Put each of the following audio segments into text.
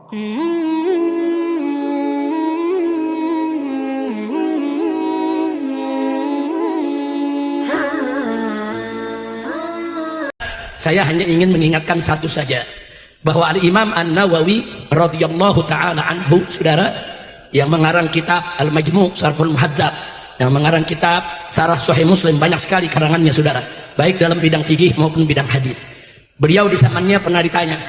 Saya hanya ingin mengingatkan satu saja, bahwa Al-Imam An-Nawawi radhiyallahu taala anhu, saudara, yang mengarang kitab Al-Majmu' Syarhul Muhadzab, yang mengarang kitab Syarah Sahih Muslim, banyak sekali karangannya, saudara, baik dalam bidang fikih maupun bidang hadis. Beliau di zamannya pernah ditanya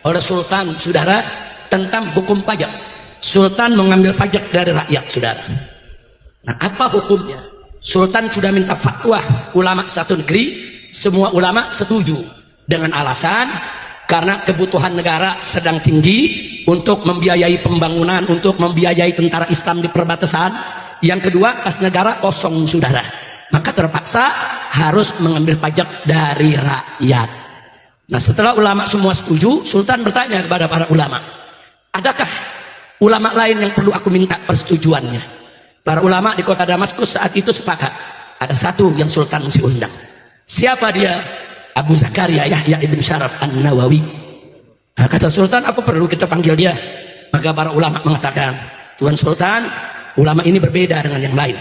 oleh Sultan, saudara, tentang hukum pajak. Sultan mengambil pajak dari rakyat, saudara. Nah, apa hukumnya? Sultan sudah minta fatwa ulama satu negeri, semua ulama setuju dengan alasan karena kebutuhan negara sedang tinggi untuk membiayai pembangunan, untuk membiayai tentara Islam di perbatasan. Yang kedua, kas negara kosong, saudara, maka terpaksa harus mengambil pajak dari rakyat. Nah, setelah ulama semua setuju, Sultan bertanya kepada para ulama, adakah ulama lain yang perlu aku minta persetujuannya? Para ulama di kota Damaskus saat itu sepakat, ada satu yang Sultan mesti undang. Siapa dia? Abu Zakaria Yahya ibn Syaraf An-Nawawi. Nah, kata Sultan, apa perlu kita panggil dia? Maka para ulama mengatakan, Tuan Sultan, ulama ini berbeda dengan yang lain.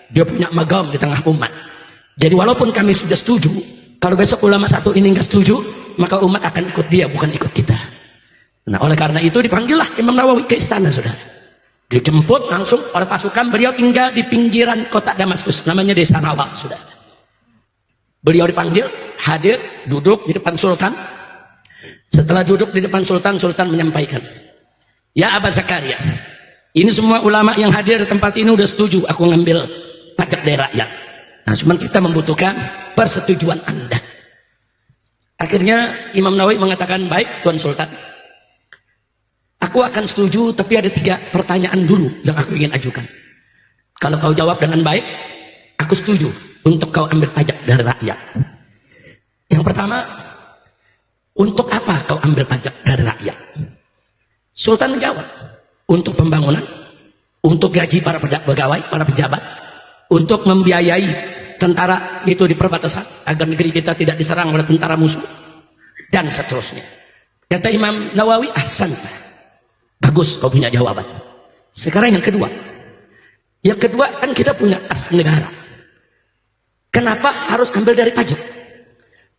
Dia punya magam di tengah umat. Jadi walaupun kami sudah setuju, kalau besok ulama satu ini nggak setuju, maka umat akan ikut dia, bukan ikut kita. Nah, oleh karena itu dipanggillah Imam Nawawi ke istana, saudara. Dijemput langsung oleh pasukan. Beliau tinggal di pinggiran kota Damaskus, namanya Desa Nawa, saudara. Beliau dipanggil, hadir, duduk di depan Sultan. Setelah duduk di depan Sultan, Sultan menyampaikan, ya Abu Zakaria, ini semua ulama yang hadir di tempat ini udah setuju aku ngambil pajak dari rakyat. Nah, cuma kita membutuhkan persetujuan Anda. Akhirnya Imam Nawawi mengatakan, baik Tuan Sultan, aku akan setuju, tapi ada 3 pertanyaan dulu yang aku ingin ajukan. Kalau kau jawab dengan baik, aku setuju untuk kau ambil pajak dari rakyat. Yang pertama, untuk apa kau ambil pajak dari rakyat? Sultan menjawab, untuk pembangunan, untuk gaji para pegawai, para pejabat, untuk membiayai tentara itu di perbatasan agar negeri kita tidak diserang oleh tentara musuh, dan seterusnya. Kata Imam Nawawi, ahsan, bagus kau punya jawaban. Sekarang yang kedua. Yang kedua, kan kita punya kas negara. Kenapa harus ambil dari pajak?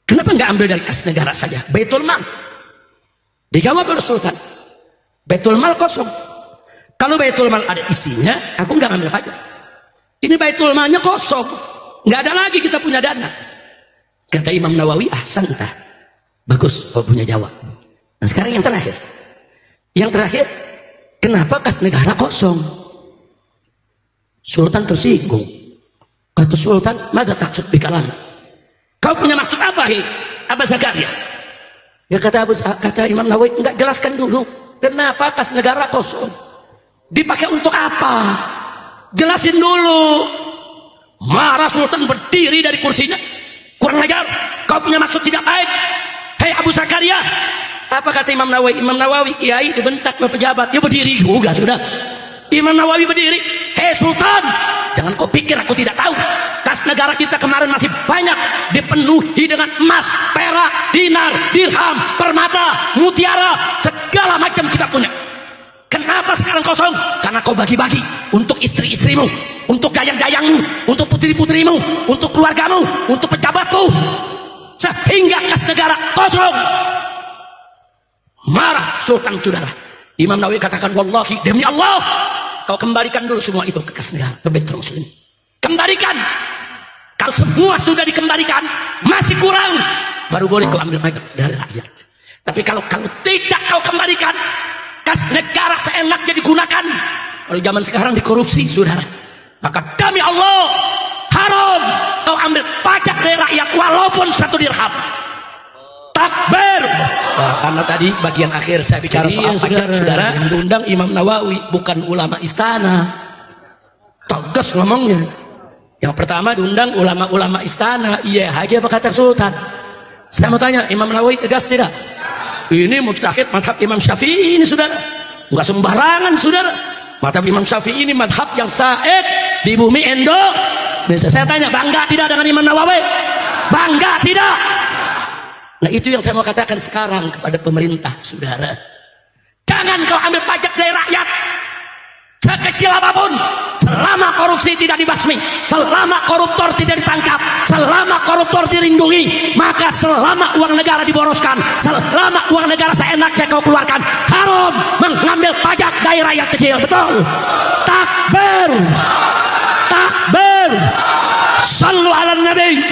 Kenapa nggak ambil dari kas negara saja? Baitul Mal. Dijawab oleh Sultan, Baitul Mal kosong. Kalau Baitul Mal ada isinya, aku nggak ambil pajak. Ini Baitul Malnya kosong, nggak ada lagi kita punya dana. Kata Imam Nawawi, ahsanta, bagus kau punya jawab. Nah, sekarang yang terakhir. Yang terakhir, kenapa kas negara kosong? Sultan tersinggung. Kata Sultan, mada taksud bikalam? Kau punya maksud apa, Abu Zakaria? Ya, kata Imam Nawawi, enggak, jelaskan dulu kenapa kas negara kosong, dipakai untuk apa? Jelasin dulu. Marah Sultan, berdiri dari kursinya. Kurang ajar, kau punya maksud tidak baik, hei Abu Zakaria. Apa kata Imam Nawawi? Imam Nawawi kiai dibentak oleh pejabat, dia berdiri juga, sudah. Imam Nawawi berdiri, hei Sultan, jangan kau pikir aku tidak tahu. Kas negara kita kemarin masih banyak dipenuhi dengan emas, perak, dinar, dirham, permata, mutiara, segala macam kita punya. Kenapa sekarang kosong? Karena kau bagi-bagi untuk istri-istrimu, untuk gayang-gayangmu, untuk putri-putrimu, untuk keluargamu, untuk pejabatmu, sehingga kas negara kosong. Marah Sultan, saudara. Imam Nawawi katakan, wallahi, demi Allah, kau kembalikan dulu semua itu ke kas negara, ke Baitul Muslim. Kembalikan. Kalau semua sudah dikembalikan, masih kurang, baru boleh kau ambil pajak dari rakyat. Tapi kalau tidak kau kembalikan, kas negara seenaknya digunakan. Kalau zaman sekarang dikorupsi, saudara, maka demi Allah, haram kau ambil pajak dari rakyat walaupun 1 dirham. Takbir. Nah, karena tadi bagian akhir saya bicara soal pajak, saudara, yang diundang Imam Nawawi, bukan ulama istana. Tegas ngomongnya. Yang pertama diundang ulama-ulama istana. Iya aja apa kata Sultan. Saya mau tanya, Imam Nawawi tegas tidak? Ini mujtahid madhab Imam Syafi'i ini, saudara. Enggak sembarangan, saudara. Madhab Imam Syafi'i ini madhab yang said di bumi Indonesia. Saya tanya, bangga tidak dengan Imam Nawawi? Bangga tidak? Nah, itu yang saya mau katakan sekarang kepada pemerintah, saudara. Jangan Jangan kau ambil pajak dari rakyat sekecil apapun. Selama korupsi tidak dibasmi, selama koruptor tidak ditangkap, selama koruptor dilindungi, maka selama uang negara diboroskan, selama uang negara seenaknya kau keluarkan, haram mengambil pajak dari rakyat kecil. Betul? Takbir, takbir. Sallu ala nabi.